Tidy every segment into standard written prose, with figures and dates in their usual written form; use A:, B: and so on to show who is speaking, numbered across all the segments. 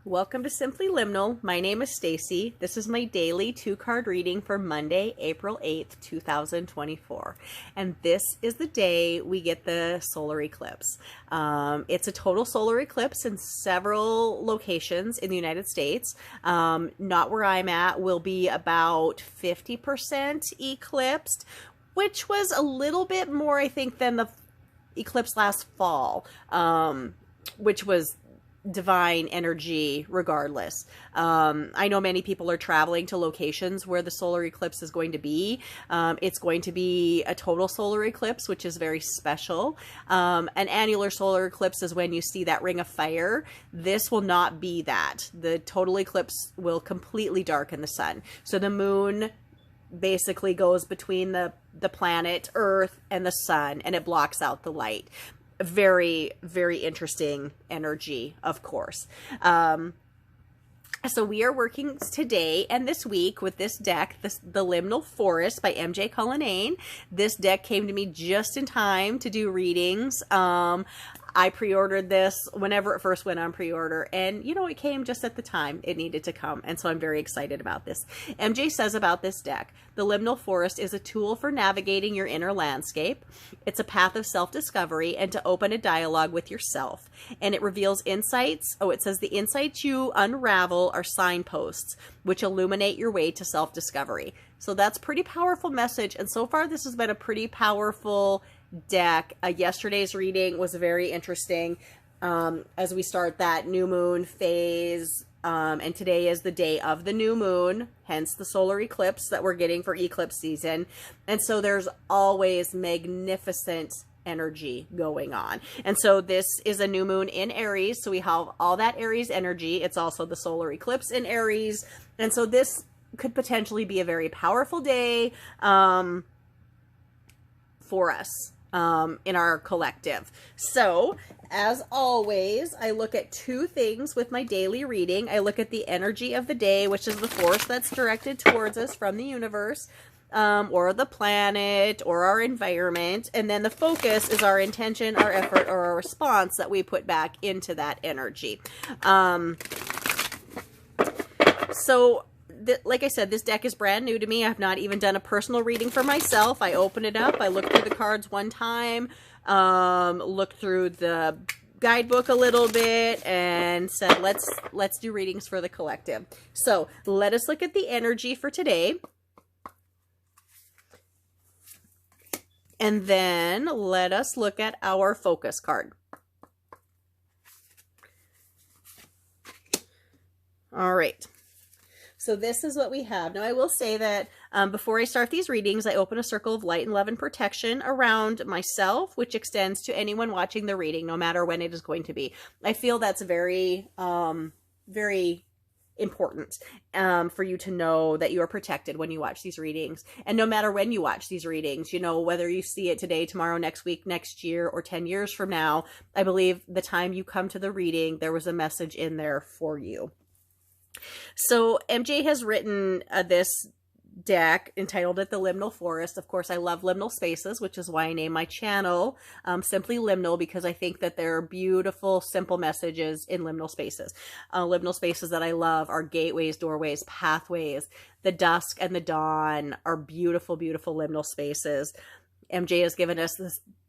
A: Welcome to Simply Liminal. My name is Stacy. This is my daily 2-card reading for Monday, April 8th, 2024. And this is the day we get the solar eclipse. It's a total solar eclipse in several locations in the United States. Not where I'm at, will be about 50% eclipsed, which was a little bit more, I think, than the eclipse last fall, which was divine energy regardless. I know many people are traveling to locations where the solar eclipse is going to be. It's going to be a total solar eclipse, which is very special. An annular solar eclipse is when you see that ring of fire. This will not be that. The total eclipse will completely darken the sun. So the moon basically goes between the planet Earth and the sun, and it blocks out the light. Very, very interesting energy, of course. So we are working today and this week with this deck, the Liminal Forest by MJ Cullinane. This deck came to me just in time to do readings. I pre-ordered this whenever it first went on pre-order, and you know, it came just at the time it needed to come, and so I'm very excited about this. MJ says about this deck, the Liminal Forest is a tool for navigating your inner landscape. It's a path of self-discovery and to open a dialogue with yourself, and it reveals insights. It says the insights you unravel are signposts which illuminate your way to self-discovery. So that's a pretty powerful message, and so far this has been a pretty powerful deck. Yesterday's reading was very interesting as we start that new moon phase, and today is the day of the new moon, hence the solar eclipse that we're getting for eclipse season. And so there's always magnificent energy going on. And so this is a new moon in Aries, so we have all that Aries energy. It's also the solar eclipse in Aries, and so this could potentially be a very powerful day for us in our collective. So as always, I look at two things with my daily reading. I look at the energy of the day, which is the force that's directed towards us from the universe, or the planet, or our environment. And then the focus is our intention, our effort, or our response that we put back into that energy. Like I said, this deck is brand new to me. I've not even done a personal reading for myself. I open it up, I look through the cards one time, look through the guidebook a little bit, and said, let's do readings for the collective. So let us look at the energy for today. And then let us look at our focus card. All right. So this is what we have. Now, I will say that before I start these readings, I open a circle of light and love and protection around myself, which extends to anyone watching the reading, no matter when it is going to be. I feel that's very, very important for you to know that you are protected when you watch these readings. And no matter when you watch these readings, you know, whether you see it today, tomorrow, next week, next year, or 10 years from now, I believe the time you come to the reading, there was a message in there for you. So MJ has written this deck, entitled it the Liminal Forest. Of course, I love liminal spaces, which is why I name my channel Simply Liminal, because I think that there are beautiful, simple messages in liminal spaces. Liminal spaces that I love are gateways, doorways, pathways. The dusk and the dawn are beautiful, beautiful liminal spaces. MJ has given us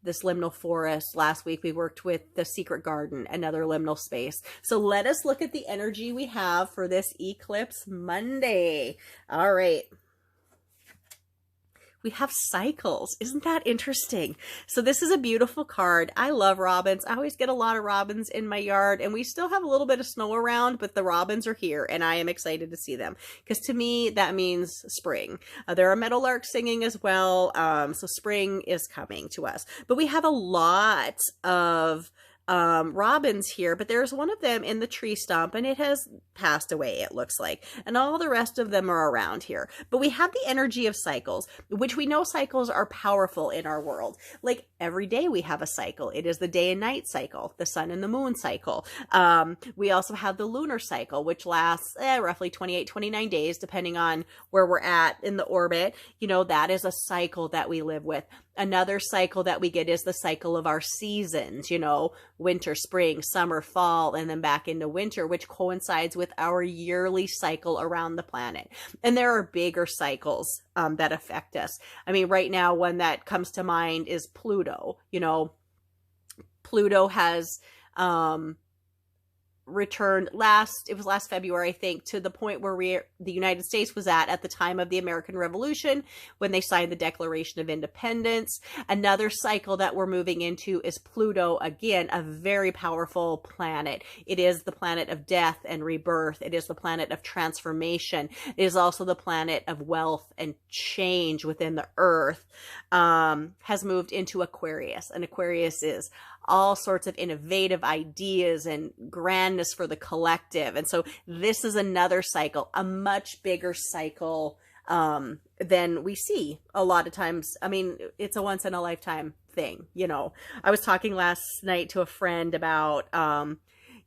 A: this liminal forest. Last week we worked with the secret garden, another liminal space. So let us look at the energy we have for this Eclipse Monday. All right. We have cycles. Isn't that interesting? So this is a beautiful card. I love robins. I always get a lot of robins in my yard, and we still have a little bit of snow around, but the robins are here, and I am excited to see them, because to me that means spring. There are meadowlarks singing as well, so spring is coming to us. But we have a lot of robins here, but there's one of them in the tree stump, and it has passed away, it looks like, and all the rest of them are around here. But we have the energy of cycles, which we know cycles are powerful in our world. Like every day we have a cycle. It is the day and night cycle, the sun and the moon cycle. We also have the lunar cycle, which lasts roughly 28, 29 days, depending on where we're at in the orbit. You know, that is a cycle that we live with. Another cycle that we get is the cycle of our seasons, you know, winter, spring, summer, fall, and then back into winter, which coincides with our yearly cycle around the planet. And there are bigger cycles that affect us. I mean, right now, one that comes to mind is Pluto. You know, Pluto has returned last February, I think, to the point where the United States was at the time of the American Revolution, when they signed the Declaration of Independence. Another cycle that we're moving into is Pluto, again, a very powerful planet. It is the planet of death and rebirth. It is the planet of transformation. It is also the planet of wealth and change within the earth. Has moved into Aquarius, and Aquarius is all sorts of innovative ideas and grandness for the collective. And so this is another cycle, a much bigger cycle than we see a lot of times. I mean, it's a once in a lifetime thing. You know, I was talking last night to a friend about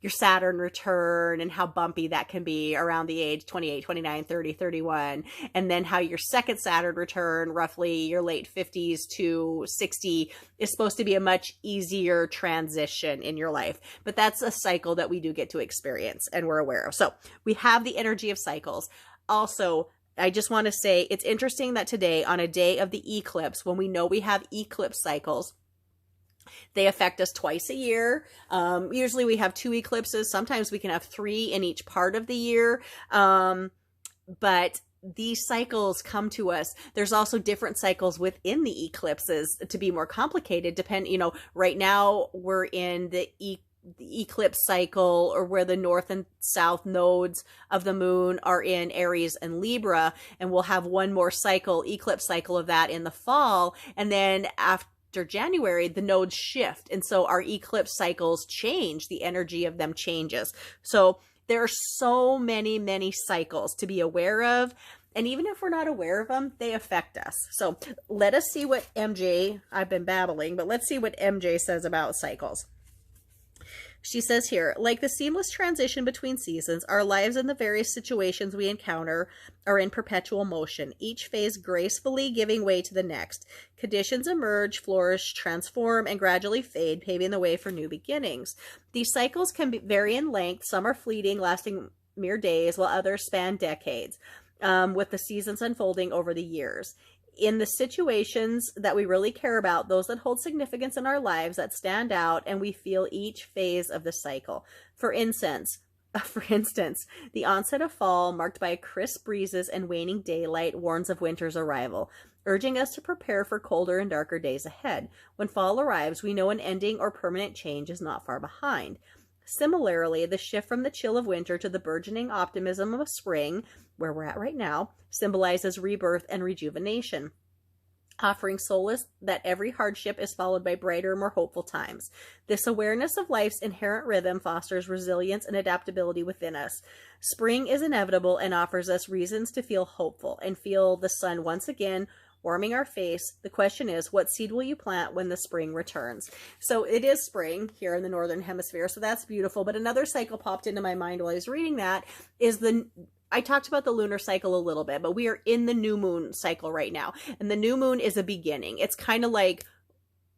A: your Saturn return and how bumpy that can be around the age 28, 29, 30, 31. And then how your second Saturn return, roughly your late 50s to 60, is supposed to be a much easier transition in your life. But that's a cycle that we do get to experience and we're aware of. So we have the energy of cycles. Also, I just want to say it's interesting that today, on a day of the eclipse, when we know we have eclipse cycles, they affect us twice a year. Usually we have 2 eclipses. Sometimes we can have 3 in each part of the year. But these cycles come to us. There's also different cycles within the eclipses to be more complicated. You know, right now we're in the eclipse cycle, or where the north and south nodes of the moon are in Aries and Libra. And we'll have one more cycle, eclipse cycle of that in the fall. And then after January, the nodes shift. And so our eclipse cycles change. The energy of them changes. So there are so many cycles to be aware of. And even if we're not aware of them, they affect us. So let us see what I've been babbling, but let's see what MJ says about cycles. She says here, like the seamless transition between seasons, our lives and the various situations we encounter are in perpetual motion, each phase gracefully giving way to the next. Conditions emerge, flourish, transform, and gradually fade, paving the way for new beginnings. These cycles can vary in length. Some are fleeting, lasting mere days, while others span decades, with the seasons unfolding over the years. In the situations that we really care about, those that hold significance in our lives, that stand out, and we feel each phase of the cycle. For instance, the onset of fall, marked by crisp breezes and waning daylight, warns of winter's arrival, urging us to prepare for colder and darker days ahead. When fall arrives, we know an ending or permanent change is not far behind. Similarly, the shift from the chill of winter to the burgeoning optimism of spring, where we're at right now, symbolizes rebirth and rejuvenation, offering solace that every hardship is followed by brighter, more hopeful times. This awareness of life's inherent rhythm fosters resilience and adaptability within us. Spring is inevitable and offers us reasons to feel hopeful and feel the sun once again warming our face. The question is, what seed will you plant when the spring returns? So it is spring here in the Northern Hemisphere, so that's beautiful. But another cycle popped into my mind while I was reading that is I talked about the lunar cycle a little bit, but we are in the new moon cycle right now. And the new moon is a beginning. It's kind of like,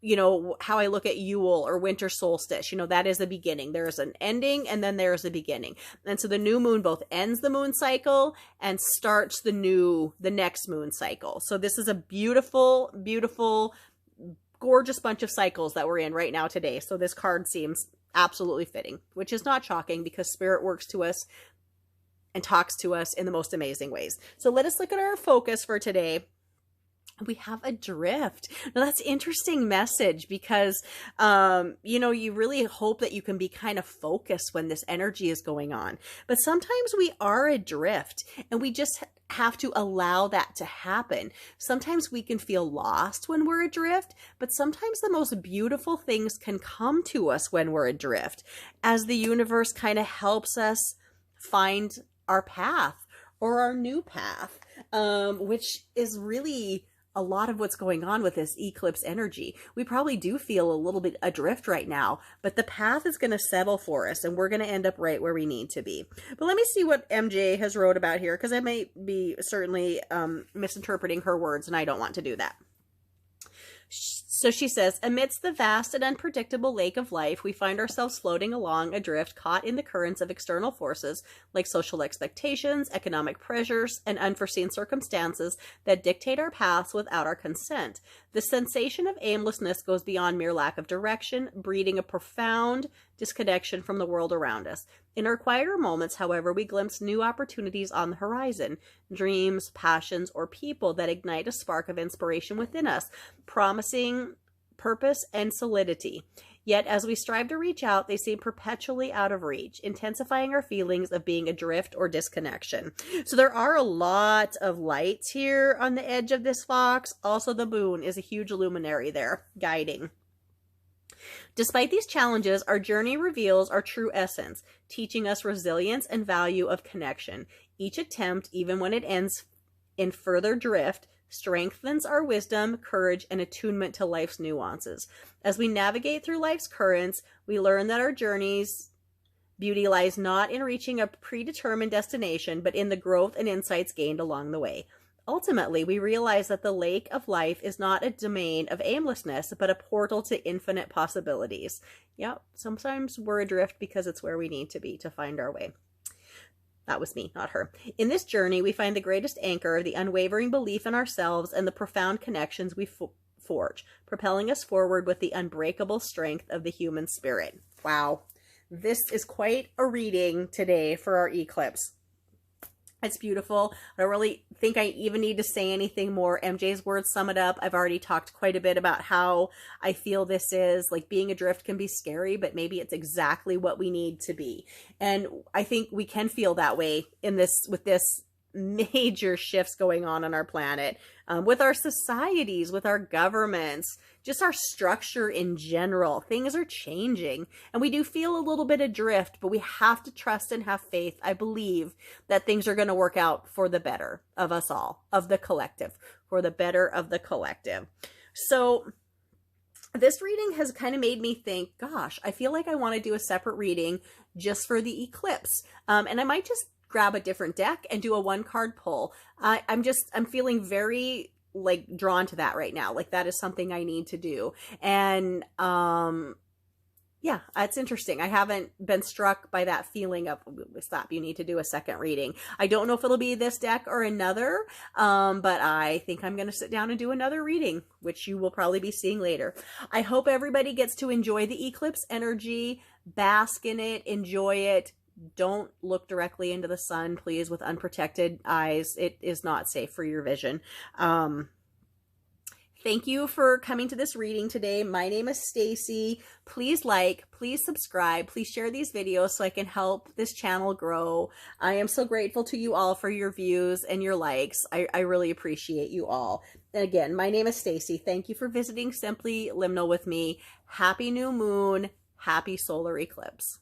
A: you know, how I look at Yule or winter solstice. You know, that is a beginning. There is an ending and then there is a beginning. And so the new moon both ends the moon cycle and starts the next moon cycle. So this is a beautiful, gorgeous bunch of cycles that we're in right now today. So this card seems absolutely fitting, which is not shocking because Spirit works to us and talks to us in the most amazing ways. So let us look at our focus for today. We have a drift. Now that's interesting message because, you know, you really hope that you can be kind of focused when this energy is going on. But sometimes we are adrift and we just have to allow that to happen. Sometimes we can feel lost when we're adrift, but sometimes the most beautiful things can come to us when we're adrift, as the universe kind of helps us find our path or our new path, which is really a lot of what's going on with this eclipse energy. We probably do feel a little bit adrift right now, but the path is going to settle for us and we're going to end up right where we need to be. But let me see what MJ has wrote about here, because I may be certainly misinterpreting her words and I don't want to do that. So she says, amidst the vast and unpredictable lake of life, we find ourselves floating along adrift, caught in the currents of external forces like social expectations, economic pressures, and unforeseen circumstances that dictate our paths without our consent. The sensation of aimlessness goes beyond mere lack of direction, breeding a profound disconnection from the world around us. In our quieter moments, however, we glimpse new opportunities on the horizon, dreams, passions, or people that ignite a spark of inspiration within us, promising purpose and solidity. Yet, as we strive to reach out, they seem perpetually out of reach, intensifying our feelings of being adrift or disconnection. So there are a lot of lights here on the edge of this fox. Also, the moon is a huge luminary there, guiding. Despite these challenges, our journey reveals our true essence, teaching us resilience and value of connection. Each attempt, even when it ends in further drift, strengthens our wisdom, courage, and attunement to life's nuances. As we navigate through life's currents, we learn that our journey's beauty lies not in reaching a predetermined destination, but in the growth and insights gained along the way. Ultimately, we realize that the lake of life is not a domain of aimlessness, but a portal to infinite possibilities. Yep, sometimes we're adrift because it's where we need to be to find our way. That was me, not her. In this journey, we find the greatest anchor, the unwavering belief in ourselves, and the profound connections we forge, propelling us forward with the unbreakable strength of the human spirit. Wow, this is quite a reading today for our eclipse. It's beautiful. I don't really think I even need to say anything more. MJ's words sum it up. I've already talked quite a bit about how I feel this is. Like, being adrift can be scary, but maybe it's exactly what we need to be. And I think we can feel that way in this, with this major shifts going on our planet, with our societies, with our governments, just our structure in general. Things are changing, and we do feel a little bit adrift, but we have to trust and have faith. I believe that things are going to work out for the better of us all, of the collective, for the better of the collective. So this reading has kind of made me think, gosh, I feel like I want to do a separate reading just for the eclipse. And I might just grab a different deck and do a 1-card pull. I'm feeling very like drawn to that right now. Like, that is something I need to do. And yeah, it's interesting. I haven't been struck by that feeling of, stop, you need to do a second reading. I don't know if it'll be this deck or another, but I think I'm going to sit down and do another reading, which you will probably be seeing later. I hope everybody gets to enjoy the eclipse energy, bask in it, enjoy it. Don't look directly into the sun, please, with unprotected eyes. It is not safe for your vision. Thank you for coming to this reading today. My name is Stacy. Please like, please subscribe, please share these videos so I can help this channel grow. I am so grateful to you all for your views and your likes. I really appreciate you all. And again, my name is Stacy. Thank you for visiting Simply Liminal with me. Happy new moon. Happy solar eclipse.